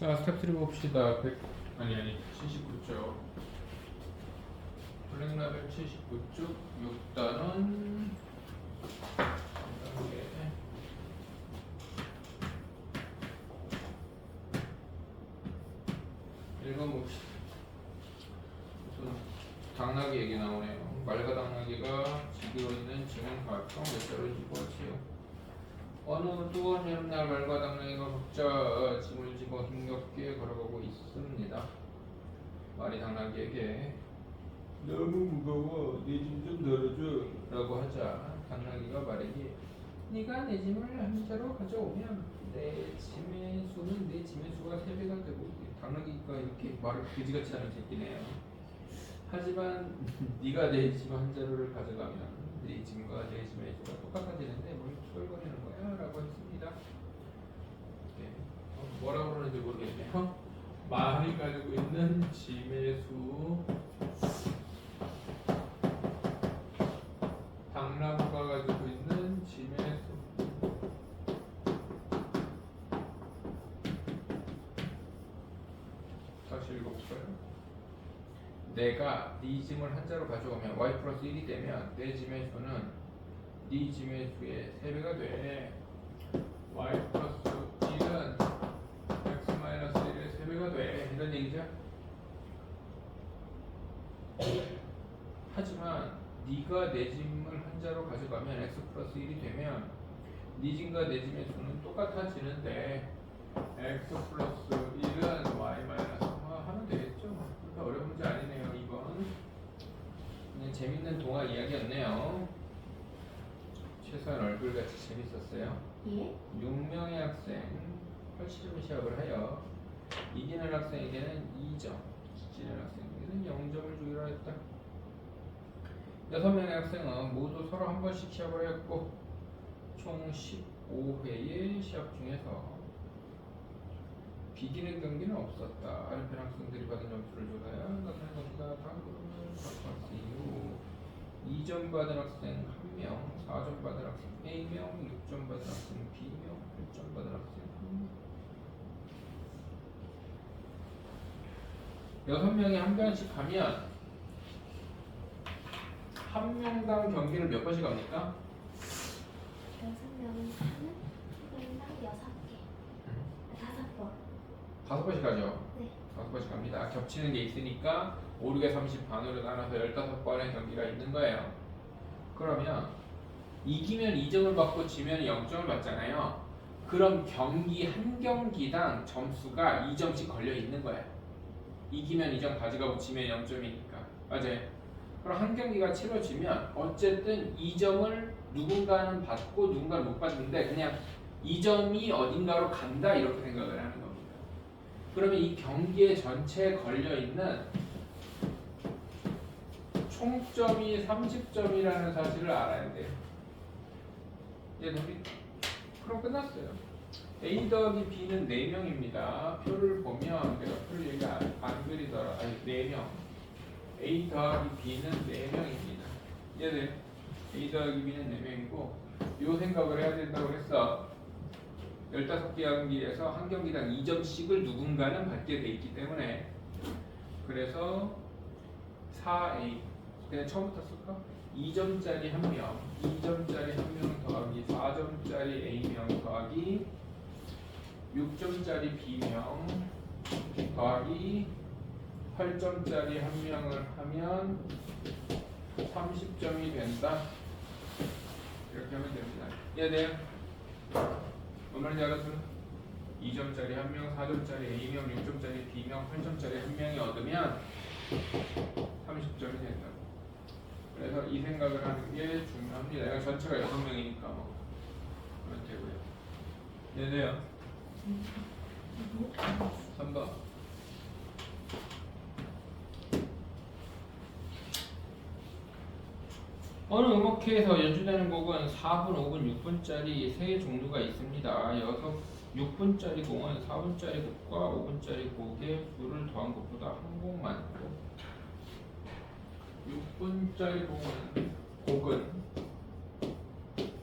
자, 스텝 3 봅시다. 79쪽. 블랙라벨 79쪽 6단원. 읽어봅시다. 우선 당나귀 얘기 나오네요. 말과 당나귀가 지기로 있는 지문 가평 몇 자로 집어지요. 어느 뜨거운 여름날 말과 당나귀가 각자 짐을 집어 힘겹게 걸어가고 있습니다. 말이 당나귀에게 너무 무거워, 내 짐 좀 덜어줘 라고 하자 당나귀가 말에게 네가 내 짐을 한 자로 가져오면 내 짐의 수는 내 짐의 수가 3배가 되고, 당나귀가 이렇게 말을 그지같이 하는 새끼네요. 하지만 네가 내 짐 한 자루를 가져가면 네 짐과 내 짐의 수가 똑같아지는데 뭘 투덜거리는 거야? 라고 했습니다. 뭐라고 그러는지 모르겠네요. 말이 가지고 있는 짐의 수, 당나귀가 가지고 있는 짐의 수. 다시 읽어볼까요? 내가 네 짐을 한 자로 가져오면 y 플러스 1이 되면 내 짐의 수는 네 짐의 수의 3배가 돼. y 플러스 1은 x 마이너스 1의 3배가 돼. 이런 얘기죠. 하지만 네가 내 짐을 한 자로 가져가면 x 플러스 1이 되면 네 짐과 내 짐의 수는 똑같아지는데 x 플러스 1은 y 마이너스 하면 되겠죠. 그렇게 어려운 문제 아니네요. 이번 그냥 재밌는 동화 이야기였네요. 최소한 얼굴같이 재밌었어요. 예? 6명의 학생 80점 시합을 하여 이기는 학생에게는 2점, 지는 학생에게는 0점을 주기로 했다. 6명의 학생은 모두 서로 한 번씩 시합을 했고 총 15회의 시합 중에서 비기는 경기는 없었다. 아랫편 학생들이 받은 점수를 조사하여 나타낸 것보다 다음으로는 바꿨어요. 2점 받은 학생 1명, 4점 받은 학생 A명, 6점 받은 학생 B명, 8점 받은 학생 1명. 6명이 한 번씩 가면 한 명당 경기를 몇 번씩 합니까? 6명이 하면 한 명당 6개. 5번. 5번씩 가죠. 네. 5번씩 갑니다. 겹치는 게 있으니까 5, 6에 30 반으로 나눠서 15번의 경기가 있는 거예요. 그러면 이기면 2점을 받고 지면 0점을 받잖아요. 그럼 경기 한 경기당 점수가 2점씩 걸려 있는 거예요. 이기면 2점 가져가고 지면 0점이니까. 맞아요. 그럼 한 경기가 치러지면 어쨌든 2점을 누군가는 받고 누군가는 못 받는데 그냥 2점이 어딘가로 간다 이렇게 생각을 하는 겁니다. 그러면 이 경기에 전체에 걸려있는 총점이 30점이라는 사실을 알아야 돼요. 그럼 끝났어요. A 더하기 B는 4명입니다. 표를 보면 내가 표를 여기 안 그리더라. 아니 4명. A 더하기 B는 4명입니다. 이해돼요? A 더하기 B는 4명이고 요 생각을 해야 된다고 했어. 15개 경기에서 한 경기당 2점씩을 누군가는 받게 돼 있기 때문에 그래서 4A 그냥 처음부터 쓸까? 2점짜리 1명 2점짜리 1명 더하기 4점짜리 A명 더하기 6점짜리 B명 더하기 8점짜리 1명을 하면 30점이 된다. 이렇게 하면 됩니다. 이해돼요? 뭔 말인지 알았어요? 2점짜리 1명, 4점짜리 A명, 6점짜리 B명, 8점짜리 1명이 얻으면 30점이 된다. 그래서 이 생각을 하는 게 중요합니다. 이거 전체가 6명이니까 뭐 그러면 되고요. 이해돼요? 3번 어느 음악회에서 연주되는 곡은 4분, 5분, 6분짜리 세 종류가 있습니다. 6분짜리 곡은 4분짜리 곡과 5분짜리 곡의 수를 더한 것보다 한 곡 많고 6분짜리 곡은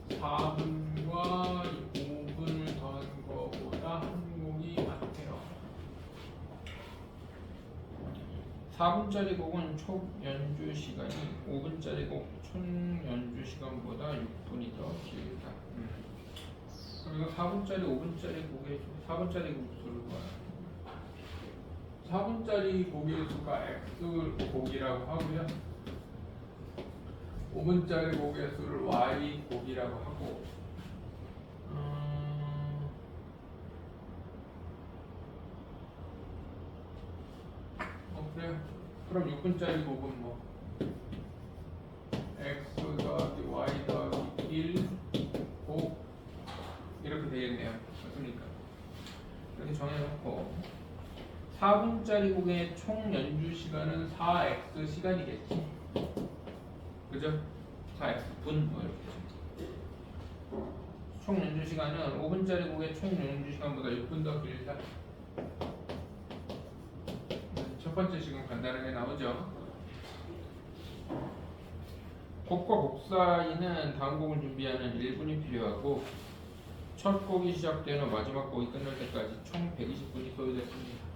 4분과 5분을 더한 것보다 한 곡이 많대요. 6분짜리 곡은 4분짜리 곡은 총 연주 시간이 5분짜리 곡 총 연주 시간보다 6분이 더 길다. 그리고 4분짜리, 5분짜리 곡의 4분짜리 곡 수를 구하는 4분짜리 곡의 수가 X 곡이라고 하고요. 5분짜리 곡의 수를 Y 곡이라고 하고 그래요. 그럼 6분짜리 곡은 뭐 X 더하기 Y 더하기 1 곡 이렇게 되겠네요. 맞습니까? 이렇게 정해놓고 4분짜리 곡의 총 연주 시간은 4x 시간이겠지. 그죠? 4x 분 뭐 이렇게. 총 연주 시간은 5분짜리 곡의 총 연주 시간보다 6분 더 길다. 첫 번째 지금 간단하게 나오죠. 곡과 곡 사이는 다음 곡을 준비하는 1분이 필요하고 첫 곡이 시작되는 후 마지막 곡이 끝날 때까지 총 120분이 소요됐습니다.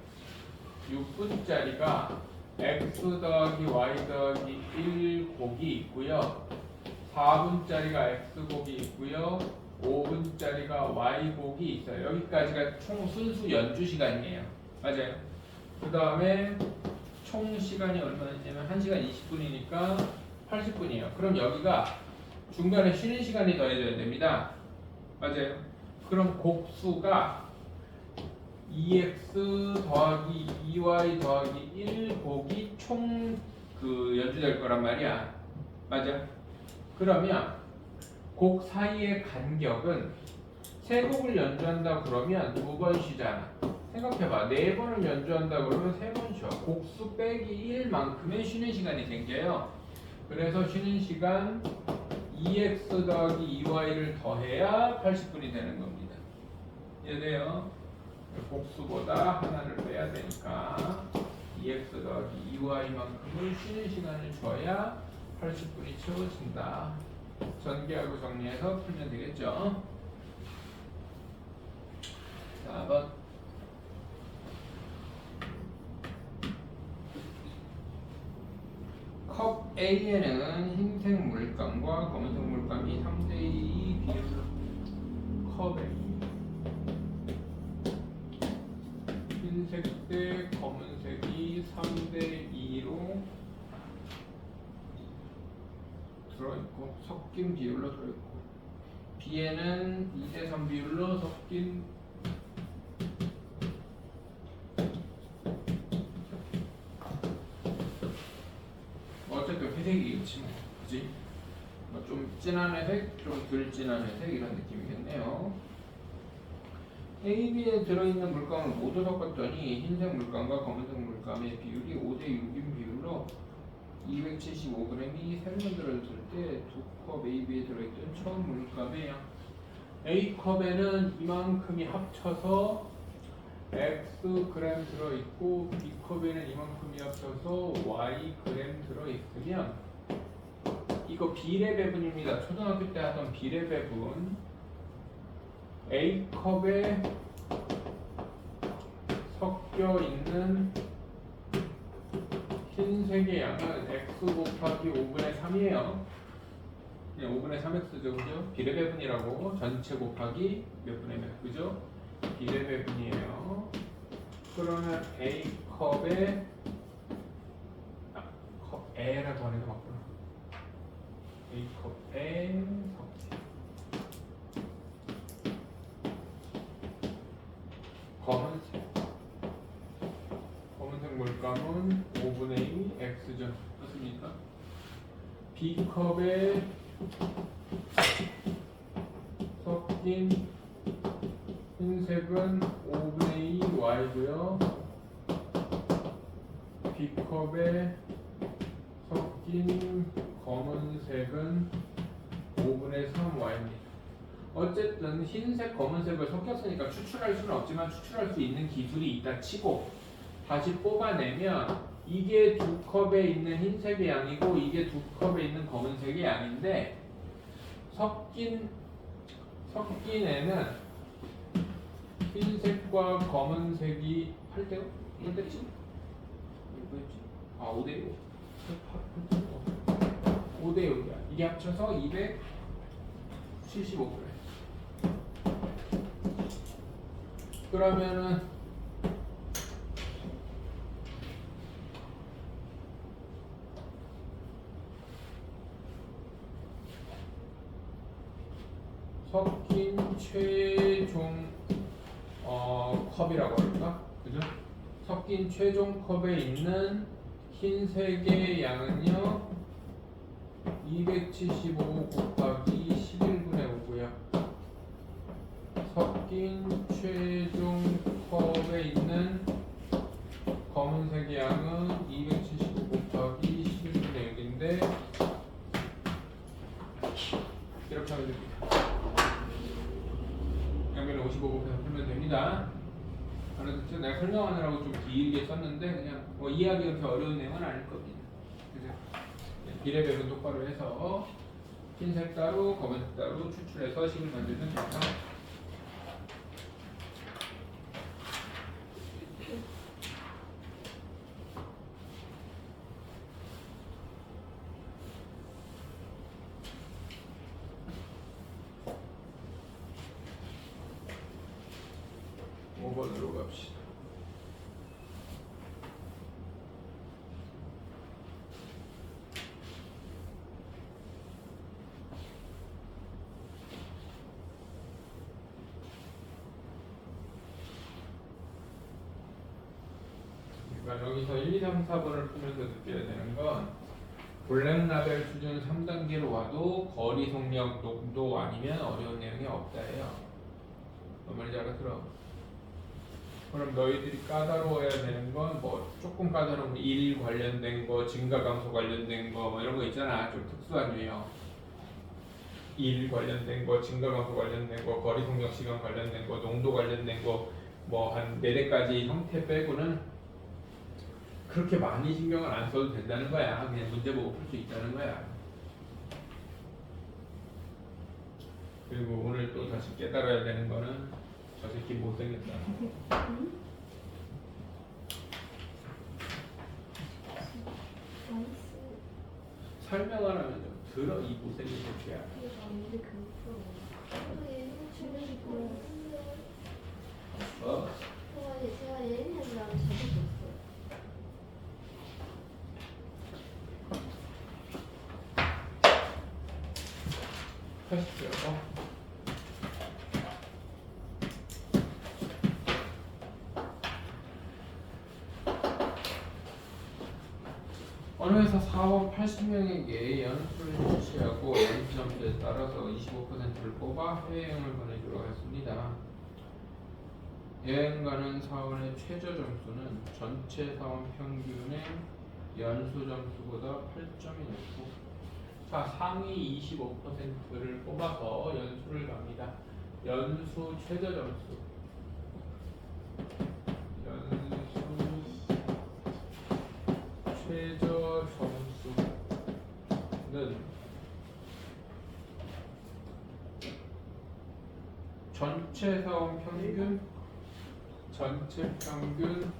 6분짜리가 x 더하기 y 더하기 1곡이 있고요. 4분짜리가 x곡이 있고요. 5분짜리가 y곡이 있어요. 여기까지가 총 순수 연주 시간이에요. 맞아요. 그 다음에 총 시간이 얼마였냐면 1시간 20분이니까 80분이에요. 그럼 여기가 중간에 쉬는 시간이 더해져야 됩니다. 맞아요. 그럼 곡수가 2x 더하기 2y 더하기 1곡이 총 그 연주될 거란 말이야. 맞아? 그러면 곡 사이의 간격은 세 곡을 연주한다 그러면 2번 쉬잖아. 생각해봐. 4번을 연주한다 그러면 3번 쉬어. 곡수 빼기 1만큼의 쉬는 시간이 생겨요. 그래서 쉬는 시간 2x 더하기 2y를 더해야 80분이 되는 겁니다. 이해돼요? 곡수보다 하나를 빼야 되니까 2x 더하기 2y만큼을 쉬는 시간을 줘야 80분이 채워진다. 전개하고 정리해서 풀면 되겠죠? 4번 컵 A에는 흰색 물감과 검은색 물감이 3대2 비율로 컵에 흰색 대 검은색이 3대2로 들어있고 섞인 비율로 들어있고 B에는 2대3 비율로 섞인 어쨌든 회색이겠지 뭐, 그지? 뭐 좀 진한 회색, 좀 덜 진한 회색 이런 느낌이겠네요. A, B에 들어있는 물감을 모두 섞었더니 흰색 물감과 검은색 물감의 비율이 5대6인 비율로 275g이 새로 만들어졌을 때 두 컵 A, B에 들어있던 처음 물감의 양 A컵에는 이만큼이 합쳐서 X 그램 들어있고 B컵에는 이만큼이 합쳐서 Y 그램 들어있으면 이거 비례 배분입니다. 초등학교 때 하던 비례 배분 A컵에 섞여 있는 흰색의 양은 X 곱하기 5분의 3이에요. 그냥 5분의 3X죠, 그죠? 비례 배분이라고 전체 곱하기 몇 분의 몇, 그죠? 비례 배분이에요. 그러면 A컵에 컵에라고 하는 게 맞구나. A컵에 검은색 물감은 5분의 2 X죠. 맞습니까? B컵에 섞인 흰색은 5분의 2 Y고요. B컵에 섞인 검은색은 5분의 3 Y입니다. 어쨌든 흰색, 검은색을 섞였으니까 추출할 수는 없지만 추출할 수 있는 기술이 있다 치고 다시 뽑아내면 이게 두 컵에 있는 흰색의 양이고 이게 두 컵에 있는 검은색의 양인데 섞인 애는 흰색과 검은색이 8대5? 1대7? 뭐였지? 5대 6. 5대 6이야. 이게 합쳐서 275g. 그러면은 섞인 최종 컵이라고 할까? 그죠? 섞인 최종 컵에 있는 흰색의 양은요 275 곱하기 11분의 5고요. 섞인 최종 컵에 있는 검은색의 양은 275 곱하기 11분의 6인데 이렇게 하면 됩니다. 양변을 55 곱해서 풀면 됩니다. 알아듣죠? 내가 설명하느라고 좀 길게 썼는데 그냥 뭐 이해하기 그렇게 어려운 내용은 아닐 겁니다. 그래서 비례배분 똑바로 해서 흰색 따로 검은색 따로 추출해서 식을 만들면 됩니다. (5번으로) 갑시다. 그러니까 여기서 1, 2, 3, 4번을 풀면서 느껴야 되는 건 블랙라벨 수준 3단계로 와도 거리 속력 농도 아니면 어려운 내용이 없다예요. 뭔 말인지 알아들어? 그럼 너희들이 까다로워야 되는 건 뭐 조금 까다로운 일 관련된 거, 증가 감소 관련된 거 뭐 이런 거 있잖아. 좀 특수한 유형. 일 관련된 거, 증가 감소 관련된 거, 거리 속력 시간 관련된 거, 농도 관련된 거 뭐 한 4대까지 형태 빼고는 그렇게 많이 신경을 안 써도 된다는 거야. 그냥 문제 보고 풀 수 있다는 거야. 그리고 오늘 또 다시 깨달아야 되는 거는 저 새끼 못생겼다. 설명을 하면 좀 들어 이 못생긴 새끼야. 제가 예린이랑 적어줬어요. 하시죠. 어느 회사 사원 80명에게 연수를 실시하고 연수 점수에 따라서 25%를 뽑아 해외여행을 보내주러 했습니다. 여행 가는 사원의 최저 점수는 전체 사원 평균의 연수 점수보다 8점이 높고, 자 상위 25%를 뽑아서 연수를 갑니다. 연수 최저 점수. 연수 최저 점수는 전체 사원 평균, 전체 평균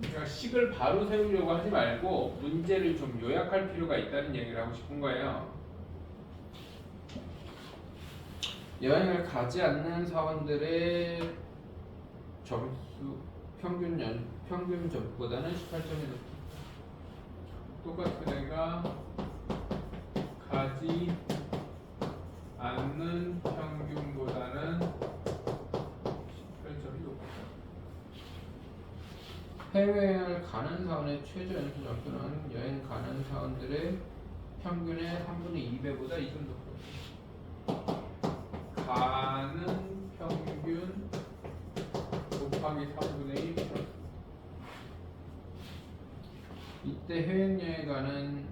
그러니까 식을 바로 세우려고 하지 말고 문제를 좀 요약할 필요가 있다는 얘기를 하고 싶은 거예요. 여행을 가지 않는 사원들의 점수 평균 점보다는 18점이 높다. 똑같은 애가 가지 않는 평균보다는 18점이 높다. 해외여행을 가는 사원의 최저 연수 점수는 여행 가는 사원들의 평균의 3분의 2배보다 2점 높다. 가는 평균 곱하기 3분의 1 플러스. 이때 해외여행 가는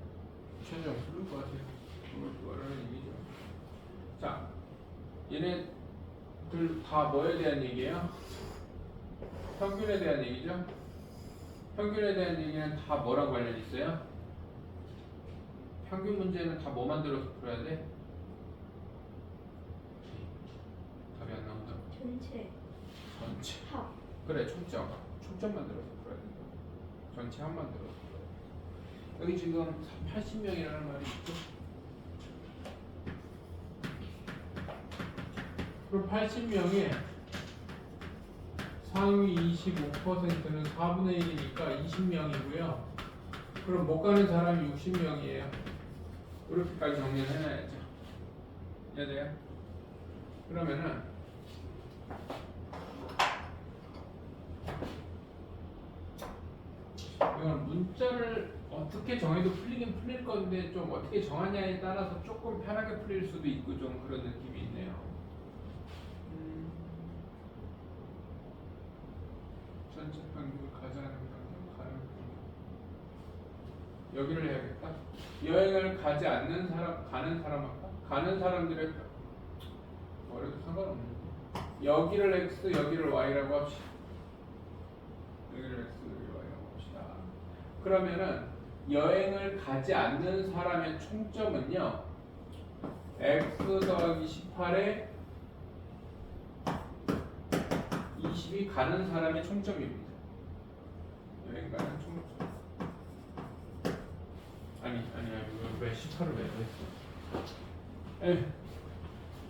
최저 점수를 구하세요. 그걸 구하라는 얘기죠. 자, 얘네들 다 뭐에 대한 얘기예요? 평균에 대한 얘기죠. 평균에 대한 얘기는 다 뭐랑 관련 있어요? 평균 문제는 다 뭐 만들어서 풀어야 돼? 답이 안 나온다. 전체 전체. 합 그래, 총점 만들어서 풀어야 된다. 전체 한 만들어서 풀어야 돼. 여기 지금 80명이라는 말이 있죠? 그럼 80명에 상위 25%는 4분의 1이니까 20명이고요. 그럼 못 가는 사람이 60명이에요. 이렇게까지 정리를 해놔야죠. 이해돼요? 그러면은 이건 문자를 어떻게 정해도 풀리긴 풀릴 건데 좀 어떻게 정하냐에 따라서 조금 편하게 풀릴 수도 있고 좀 그런 느낌이 있네요. 전체 평균을 가져가는 평균, 가는 평균. 여기를 해야겠다. 여행을 가지 않는 사람, 가는 사람 할까? 가는 사람들의 뭐래도 상관없는데. 여기를 x, 여기를 y라고 합시다. 여기를 x, 여기를 y라고 합시다. 그러면은 여행을 가지 않는 사람의 총점은요, x 더하기 18에 20이 가는 사람의 총점입니다. 여행 가는 총점. 아니 왜 18을 왜 했어?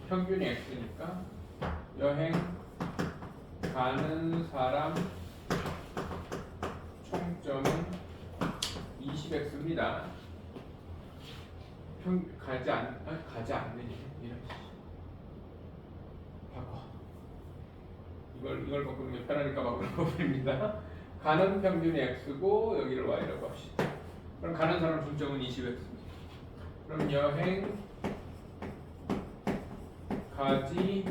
평균이 x니까 여행 가는 사람 총점은 20x입니다. 가지 않느니 이런 바꿔. 이걸 바꾸는 게 편하니까 바꿔버립니다. 가는 평균이 x고 여기를 y라고 합시다. 그럼 가는 사람 총점은 20x입니다. 그럼 여행 가지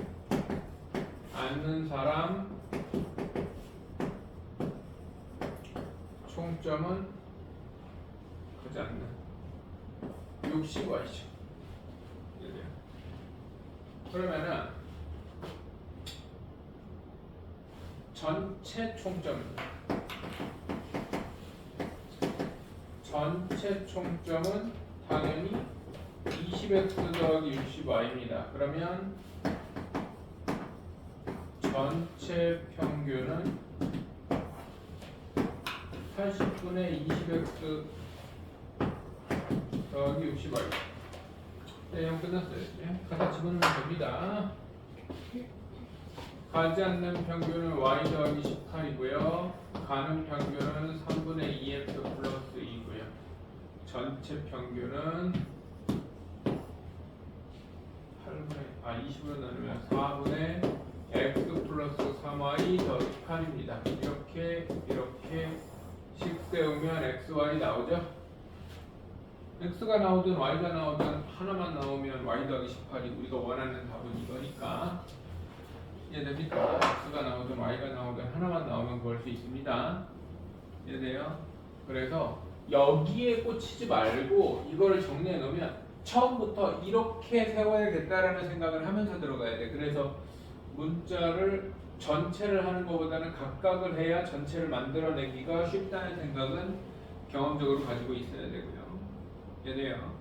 않는 사람 총점은 가지 않는 60y죠. 그러면은 전체 총점입니다. 전체 총점은 당연히 20x 더하기 60y입니다. 그러면 전체 평균은 80분의 20x 더하기 60y. 내용 끝났어요. 이제 갖다 집어넣으면 됩니다. 가지 않는 평균은 y 더하기 18이고요. 가는 평균은 3분의 2x 플러스 2고요. 전체 평균은 20으로 나누면 4분의 x 플러스 3y 더하기 8입니다. 이렇게 식 세우면 xy 나오죠? x가 나오든 y가 나오든 하나만 나오면 y 더하기 18이 우리가 원하는 답은 이거니까 이해됩니까? x가 나오든 y가 나오든 하나만 나오면 구할 수 있습니다. 이해돼요? 그래서 여기에 꽂히지 말고 이거를 정리해 놓으면 처음부터 이렇게 세워야겠다라는 생각을 하면서 들어가야 돼. 그래서 문자를 전체를 하는 것보다는 각각을 해야 전체를 만들어내기가 쉽다는 생각은 경험적으로 가지고 있어야 되고요. 이해돼요?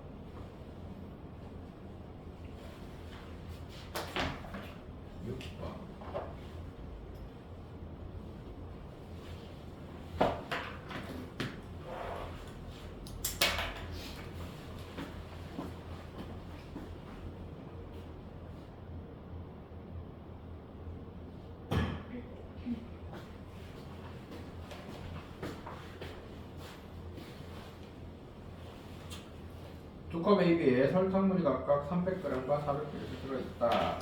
두 컵 A비에 설탕물이 각각 300g과 400g이 들어있다.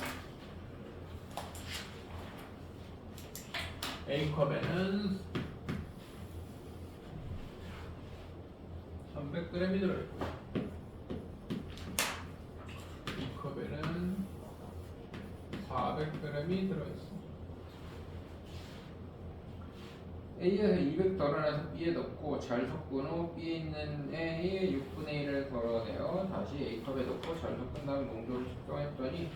A컵에는 300g이 들어있고 B컵에는 400g이 들어있습니다. A에서 200 덜어내서 B에 넣고 잘 섞은 후 B에 있는 A의 6분의 1을 덜어내어 다시 A컵에 넣고 잘 섞은 다음 농도를 측정했더니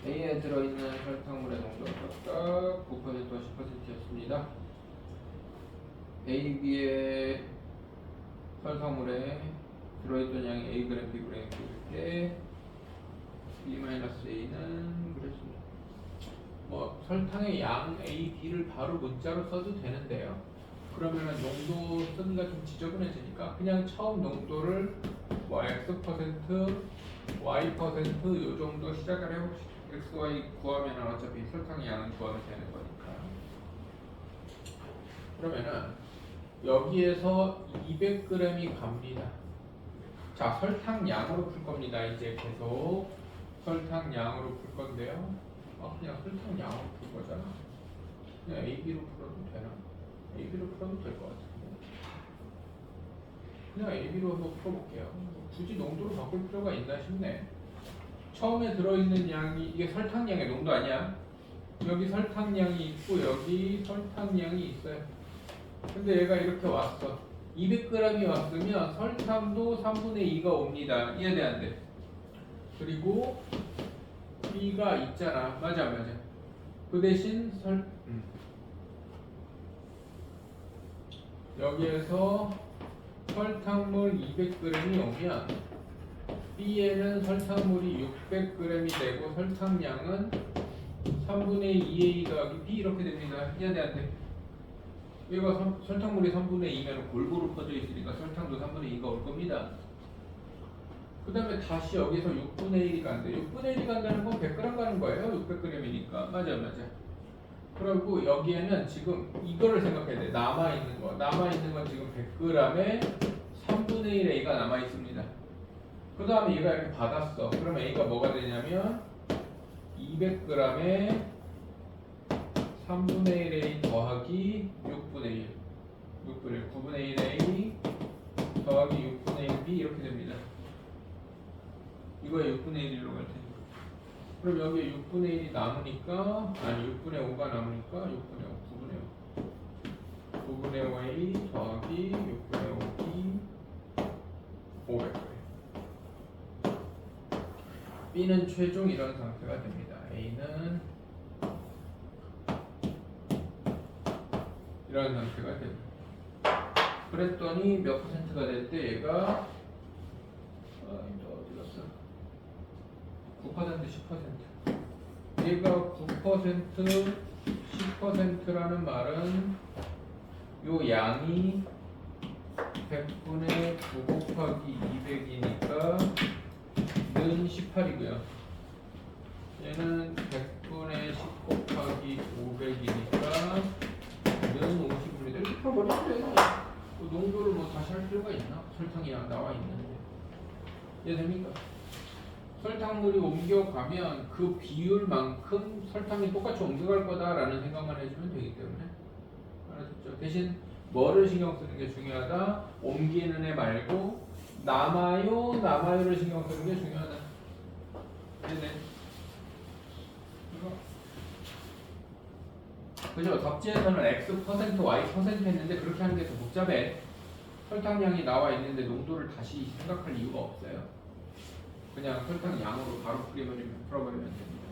A에 들어있는 설탕물의 농도가 각각 9%와 10%였습니다. A, B의 설탕물에 들어있던 양이 Ag, Bg 일 때 B-A는 그랬습니다. 뭐 설탕의 양 A, B를 바로 문자로 써도 되는데요. 그러면은 농도 쓰기가 좀 지저분해지니까 그냥 처음 농도를 뭐 X%, Y% 요 정도 시작을 해봅시다. X, Y 구하면은 어차피 설탕의 양은 구하면 되는 거니까. 그러면은 여기에서 200g이 갑니다. 자, 설탕 양으로 풀 겁니다. 이제 계속 설탕 양으로 풀 건데요. 그냥 설탕 양으로 풀 거잖아. 그냥 AB로 풀어도 되나? AB로 풀어도 될 것 같은데. 그냥 AB로 한번 풀어볼게요. 굳이 농도로 바꿀 필요가 있나 싶네. 처음에 들어있는 양이 이게 설탕량의 농도 아니야? 여기 설탕량이 있고 여기 설탕량이 있어요. 근데 얘가 이렇게 왔어. 200g이 왔으면 설탕도 3분의 2가 옵니다. 이해돼 안 돼? 그리고 B가 있잖아. 맞아. 그 대신 여기에서 설탕물 200g이 오면 B에는 설탕물이 600g이 되고 설탕량은 3분의 2A 더하기 B 이렇게 됩니다. 이해돼 안 돼? 얘가 설탕물이 3분의 2면 골고루 퍼져 있으니까 설탕도 3분의 2가 올 겁니다. 그 다음에 다시 여기서 6분의 1이 간대. 6분의 1이 간다는 건 100g 가는 거예요. 600g이니까. 맞아. 그리고 여기에는 지금 이거를 생각해야 돼. 남아있는 건 지금 100g에 3분의 1 A가 남아있습니다. 그 다음에 얘가 이렇게 받았어. 그러면 A가 뭐가 되냐면 200g에 3분의 1 A 더하기 6분의 1 9분의 1 A 더하기 6분의 1 B 이렇게 됩니다. 이거에 6분의 1로 갈 테니까. 그럼 여기에 6분의 1이 남으니까 6분의 5가 남으니까 6분의 5 9분의 5 A 더하기 6분의 5 B 500g. B는 최종 이런 상태가 됩니다. A는 이런 상태가 됩니다. 그랬더니 몇 퍼센트가 될 때 얘가 어디 갔어? 9% 10%. 얘가 9% 10%라는 말은 요 양이 100분의 9 곱하기 200이니까 는 18이고요. 얘는 100분의 10 곱하기 500이니까 는 50분이 돼. 이렇게 풀어버리면 돼. 농도를 뭐 다시 할 필요가 있나? 설탕이 나와 있는데. 이해됩니까? 설탕물이 옮겨가면 그 비율만큼 설탕이 똑같이 옮겨갈 거다라는 생각만 해주면 되기 때문에. 알았죠? 대신 뭐를 신경 쓰는 게 중요하다? 옮기는 애 말고 남아요를 신경 쓰는 게 중요하다. 네네. 그죠? 답지에서는 X% Y% 했는데 그렇게 하는 게 더 복잡해. 설탕량이 나와 있는데 농도를 다시 생각할 이유가 없어요. 그냥 설탕 양으로 바로 풀어버리면 됩니다.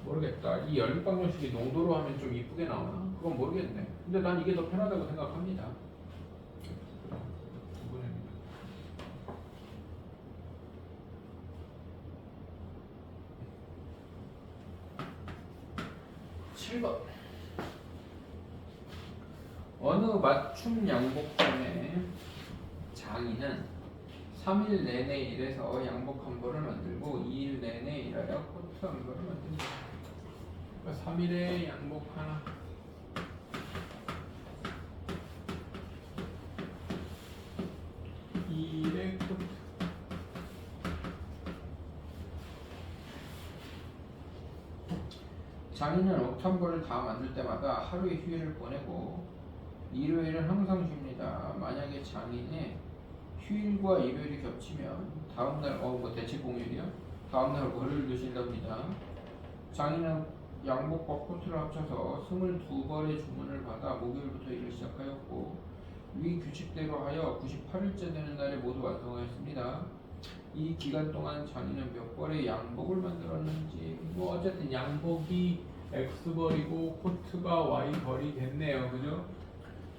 모르겠다. 이 연립방정식이 농도로 하면 좀 이쁘게 나오나? 그건 모르겠네. 근데 난 이게 더 편하다고 생각합니다. 7번. 어느 맞춤 양복점의 장인은 3일 내내 일해서 양복 한 벌을 만들고 2일 내내 일하여 코트 한 벌을 만든다. 그러니까 3일에 양복 하나, 2일에 코트. 장인은 옷 한 벌을 다 만들 때마다 하루의 휴일을 보내고 일요일은 항상 쉽니다. 만약에 장인의 휴일과 일요일이 겹치면 다음날 대체 공휴일이요? 다음날 월요일도 쉰답니다. 장인은 양복과 코트를 합쳐서 22벌의 주문을 받아 목요일부터 일을 시작하였고 위 규칙대로 하여 98일째 되는 날에 모두 완성하였습니다. 이 기간 동안 장인은 몇 벌의 양복을 만들었는지 뭐 어쨌든 양복이 X벌이고 코트가 Y벌이 됐네요. 그죠?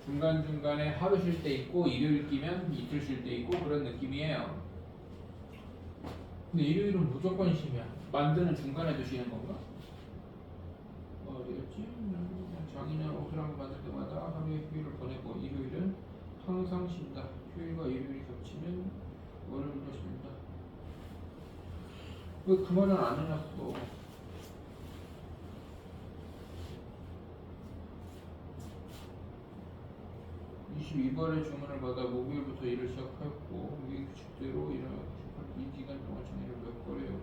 중간중간에 하루 쉴 때 있고 일요일 끼면 이틀 쉴 때 있고 그런 느낌이에요. 근데 일요일은 무조건 쉬면 만드는 중간에도 쉬는 건가? 어디였지? 장인은 옷을 한번 만들 때마다 하루의 휴일을 보내고 일요일은 항상 쉰다. 휴일과 일요일이 겹치면 월요일도 쉰다. 왜 그 말은 안 해놨어? (22번의) 주문을 받아 목요일부터 일을 시작했고 이 규칙대로 일을 이 기간 동안 정일을 몇 거래요?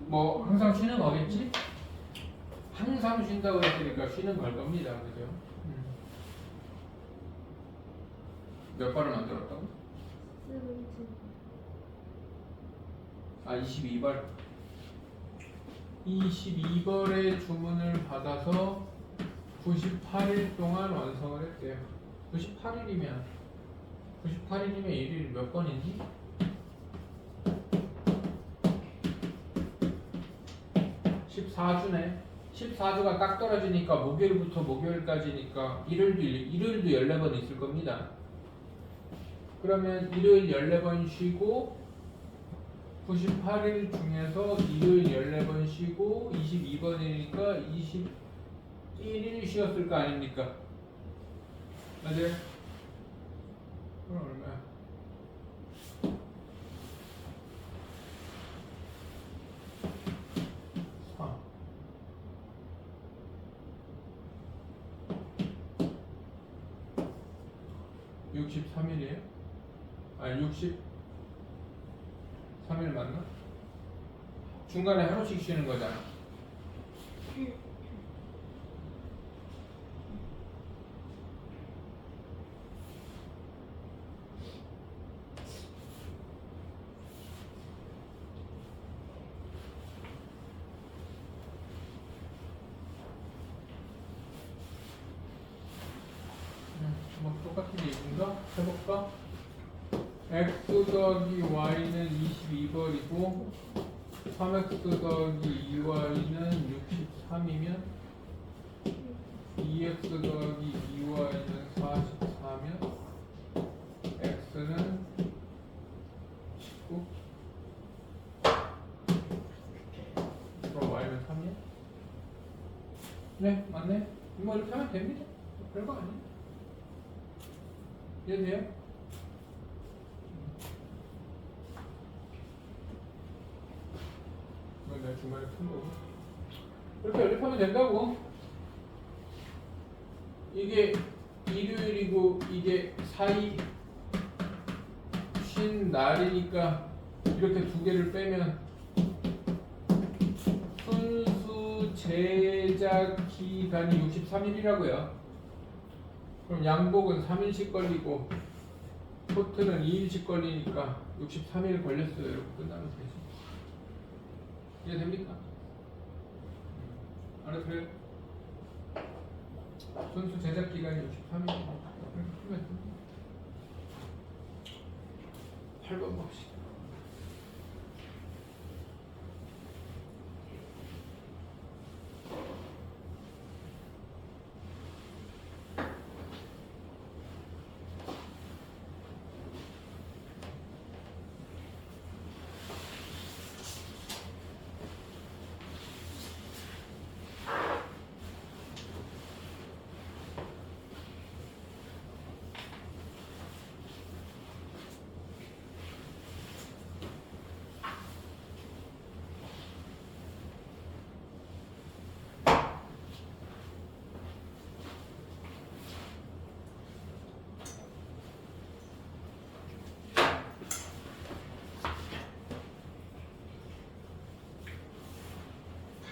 뭐 항상 쉬는 거겠지? 항상 쉰다고 했으니까 쉬는 걸 겁니다. 그죠? 몇 발을 만들었다고? 아 22발 22벌의 주문을 받아서 98일 동안 완성을 했대요. 98일이면 일일이 몇 번이지? 14주네. 14주가 딱 떨어지니까 목요일부터 목요일까지니까 일요일도 14번 있을 겁니다. 그러면 일요일 14번 쉬고 98일 중에서 일요일 14번 쉬고 22번이니까 21일 쉬었을 거 아닙니까? 맞아요? 그럼 얼마야? 아. 63일이에요? 아니 63일 맞나? 중간에 하루씩 쉬는 거잖아. 뭐 똑같은 얘기인가? 해볼까? x 더하기 y는 22벌이고 3x 더하기 2y는 63이면 2x 더하기 2y는 44면 x는 19 그럼 y는 3이야? 네 맞네. 뭐 이렇게 하면 됩니다. 별거 아니에요. 이해돼요? 이건 내가 중간에 푼 거고 이렇게 연립하면 된다고. 이게 일요일이고 이게 사이 쉰 날이니까 이렇게 두 개를 빼면 순수 제작 기간이 63일이라고요. 그럼 양복은 3일씩 걸리고 코트는 2일씩 걸리니까 63일 걸렸어요. 이렇게 끝나면 되지. 이해됩니까? 알아들어요? 순수 제작 기간이 63일이니까 이렇게 풀면 됩니다. 8번 봅시다.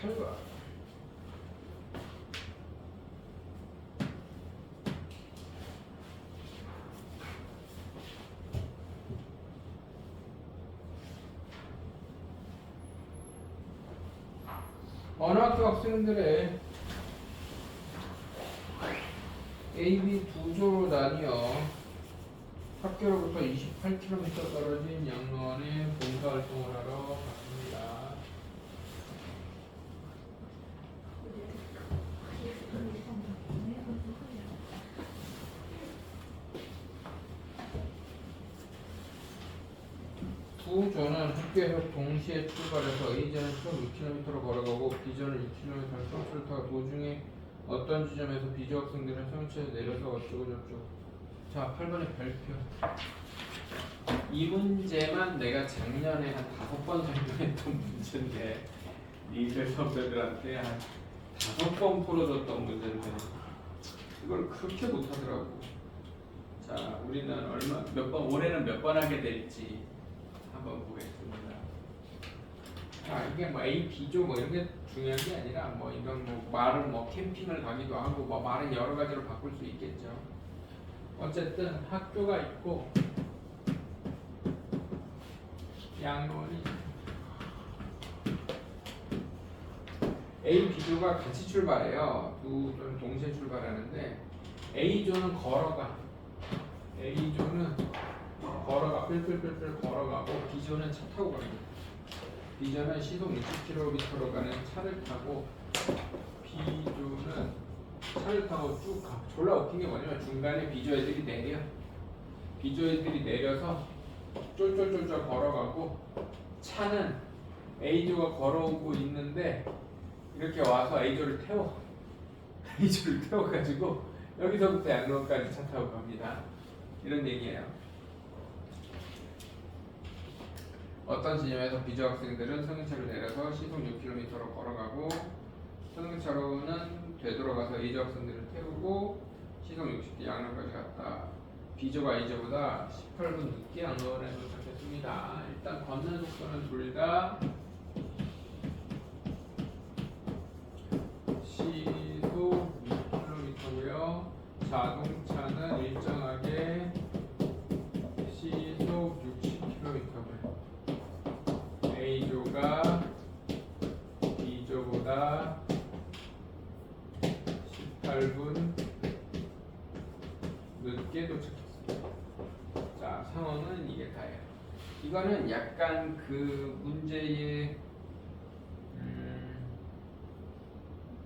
결과 언어학교 학생들의 A, B 두 조로 나뉘어 학교로부터 28km 떨어진 양로원의 본가 봉사활동을 하러 갔습니다. 두 조는 학교에서 동시에 출발해서 A조는 총 6km로 걸어가고 B조는 6km를 소형차를 타고 도중에 어떤 지점에서 B조 학생들은 소형차에서 내려서 어쩌고저쩌고. 자, 8번의 별표. 이 문제만 내가 작년에 한 5번 정도 했던 문제인데 리들 선배들한테 한 5번 풀어줬던 문제인데 이걸 그렇게 못하더라고. 자, 우리는 올해는 몇 번 하게 될지 한번 보겠습니다. 아, 이게 뭐 A, B조 뭐 이런 게 중요한 게 아니라 뭐 이런 뭐 말은 뭐 캠핑을 가기도 하고 뭐 말은 여러 가지로 바꿀 수 있겠죠. 어쨌든 학교가 있고 양론이 A, B조가 같이 출발해요. 두 조는 동시에 출발하는데 A조는 걸어가. A조는 걸어가 뿔뿔뿔뿔 걸어가고 B조는 차 타고 갑니다. B조는 시속 60km로 가는 차를 타고 B조는 차를 타고 쭉 가. 졸라 웃긴 게 뭐냐면 중간에 B조 애들이 내려. B조 애들이 내려서 쫄쫄쫄쫄 걸어가고 차는 A조가 걸어오고 있는데 이렇게 와서 A조를 태워. A조를 태워가지고 여기서부터 양로까지 차 타고 갑니다. 이런 얘기예요. 어떤 지점에서 B조 학생들은 승용차를 내려서 시속 6km로 걸어가고 승용차로는 되돌아가서 A조 학생들을 태우고 시속 60km 양로까지 갔다. B조가 A조보다 18분 늦게 양로원에 도착했습니다. 일단 걷는 속도는 둘 다 시속 6km고요. 자동차는 일정하게 시속 60km고요. A조가 B조보다 18분 늦게 도착했습니다. 자, 상황은 이게 다예요. 이거는 약간 그 문제의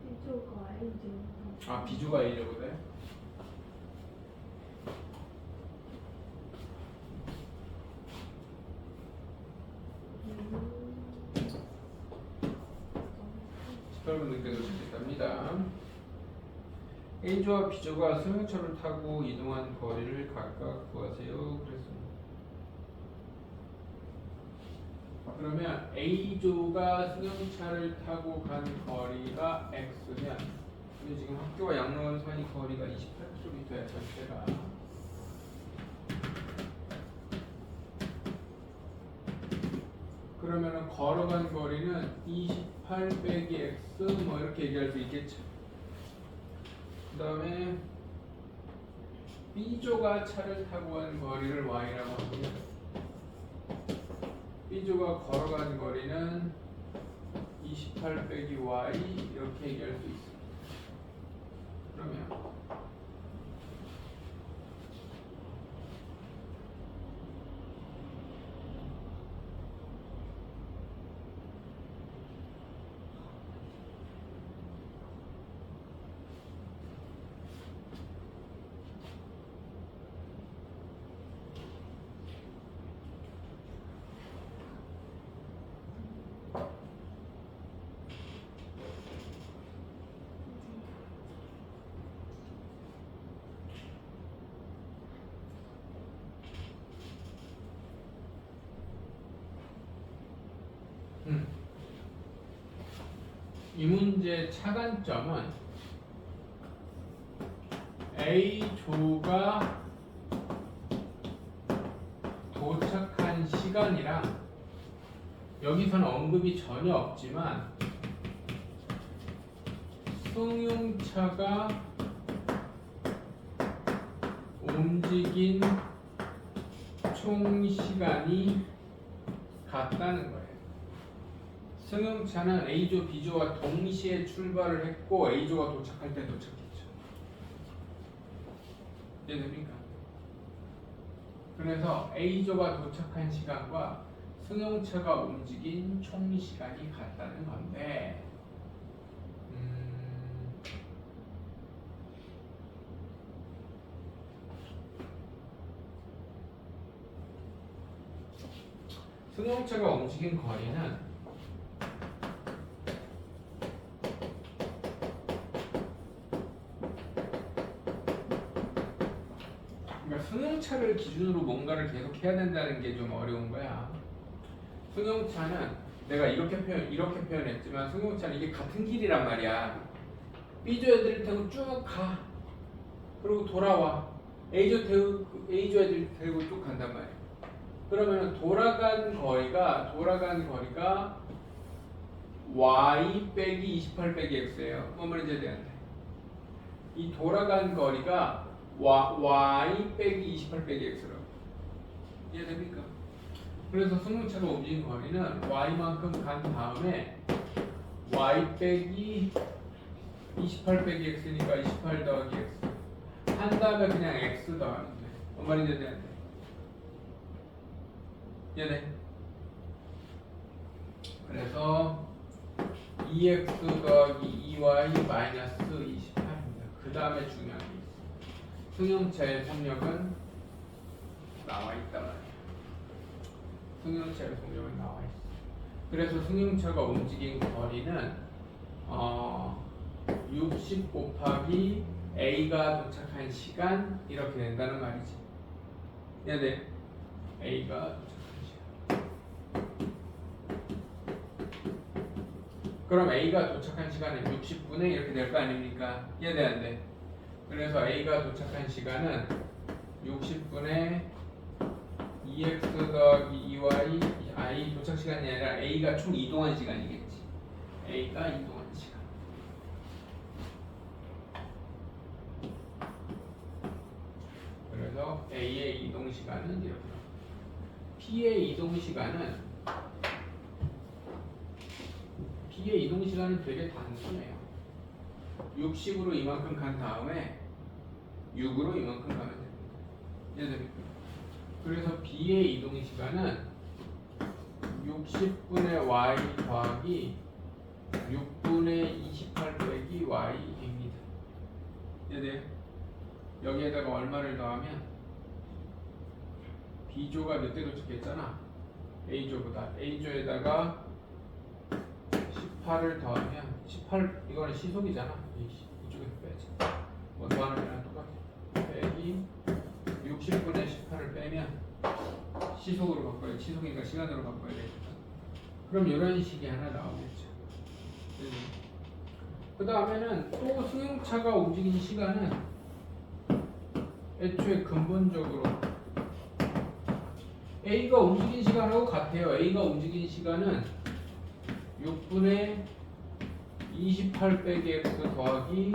B조가 A조. B조가 A조보다요? 음. 18분 늦게 도착했답니다. A조와 B조가 승용차를 타고 이동한 거리를 각각 구하세요. 그랬습니다. 그러면 A조가 승용차를 타고 간 거리가 X면 근데 지금 학교와 양로원 사이 거리가 28km야 전체가. 그러면은 걸어간 거리는 28 빼기 X 뭐 이렇게 얘기할 수 있겠죠. 그 다음에 B조가 차를 타고 간 거리를 Y라고 합니다. B조가 걸어간 거리는 28 빼기 Y 이렇게 얘기할 수 있습니다. 그러면 이 문제의 차관점은 A조가 도착한 시간이랑 여기서는 언급이 전혀 없지만 승용차가 움직인 총 시간이 같다는 거예요. 승용차는 A조, B조와 동시에 출발을 했고 A조가 도착할 때 도착했죠. 이해됩니까? 그래서 A조가 도착한 시간과 승용차가 움직인 총 시간이 같다는 건데 승용차가 움직인 거리는 그러니까 승용차를 기준으로 뭔가를 계속 해야 된다는 게 좀 어려운 거야. 승용차는 내가 이렇게 표현했지만 승용차는 이게 같은 길이란 말이야. B조 애들 타고 쭉 가. 그리고 돌아와. A조 애들 데리고 쭉 간단 말이야. 그러면 돌아간 거리가 y 빼기 28 빼기 x예요. 뭔 말인지 이해되는데 이 돌아간 거리가 y 빼기 28 빼기 x라고. 이해됩니까? 그래서 승용차가 움직인 거리는 y만큼 간 다음에 y 빼기 28 빼기 x니까 28 더하기 x 한 다음에 그냥 x 더하면 돼. 뭔 말인지 이해되는데 얘네. 그래서 2x 더하기 2y 마이너스 28입니다. 그 다음에 중요한 게 있어. 승용차의 속력은 나와 있단 말이야. 승용차의 속력은 나와 있어. 그래서 승용차가 움직인 거리는 60 곱하기 A가 도착한 시간 이렇게 된다는 말이지. 얘네. A가 도착한 그럼 A가 도착한 시간은 60분의 이렇게 될 거 아닙니까? 이해돼 안 돼? 그래서 A가 도착한 시간은 60분의 2x 더하기 2y I 도착 시간이 아니라 A가 총 이동한 시간이겠지. A가 이동한 시간. 그래서 A의 이동 시간은 이렇게. P의 이동 시간은 되게 단순해요. 60으로 이만큼 간 다음에 6으로 이만큼 가면 됩니다. 이해됩니까? 그래서 B의 이동 시간은 60분의 y 더하기 6분의 28 빼기 y입니다. 이해돼요? 여기에다가 얼마를 더하면 B조가 몇 대 도착했잖아. A조보다. A조에다가 18을 더하면 18 이거는 시속이잖아. 이쪽에서 빼지. 뭐 더하는 거랑 똑같아. 빼기 60분의 18을 빼면 시속으로 바꿔야 시속이니까 시간으로 바꿔야 되겠다. 그럼 이런 식이 하나 나오겠죠. 그 다음에는 또 승용차가 움직인 시간은 애초에 근본적으로 A가 움직인 시간하고 같아요. A가 움직인 시간은 6분의 28 빼기 x 더하기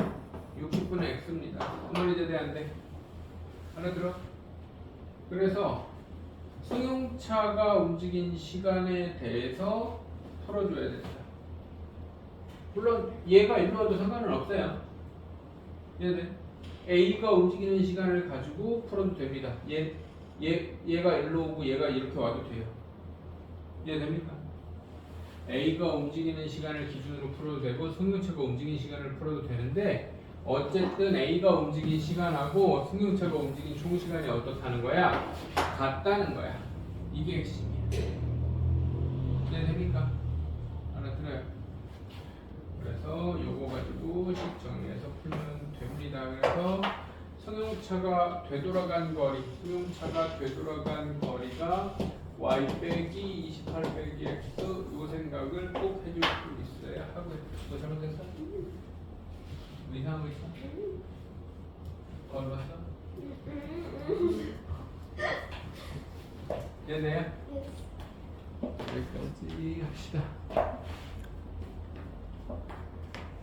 60분의 x입니다. 어머니 제대한데 알아들어? 그래서 승용차가 움직인 시간에 대해서 풀어줘야 된다. 물론 얘가 일로 와도 상관은 없어요. 얘네 A가 움직이는 시간을 가지고 풀어도 됩니다. 얘가 일로 오고 얘가 이렇게 와도 돼요. 이해됩니까? A가 움직이는 시간을 기준으로 풀어도 되고 승용차가 움직이는 시간을 풀어도 되는데 어쨌든 A가 움직인 시간하고 승용차가 움직인 총 시간이 어떻다는 거야? 같다는 거야. 이게 핵심이야. 이해됩니까? 알아들어요? 그래서 요거 가지고 식 정리해서 풀면 됩니다. 그래서 승용차가 되돌아간 거리가 y 빼기 28 빼기 x 요 생각을 꼭 해줄 수 있어야 하고요. 뭐 잘못했어? 뭐 이상한 거 있어? 봤어? 얘네야? 여기까지 합시다.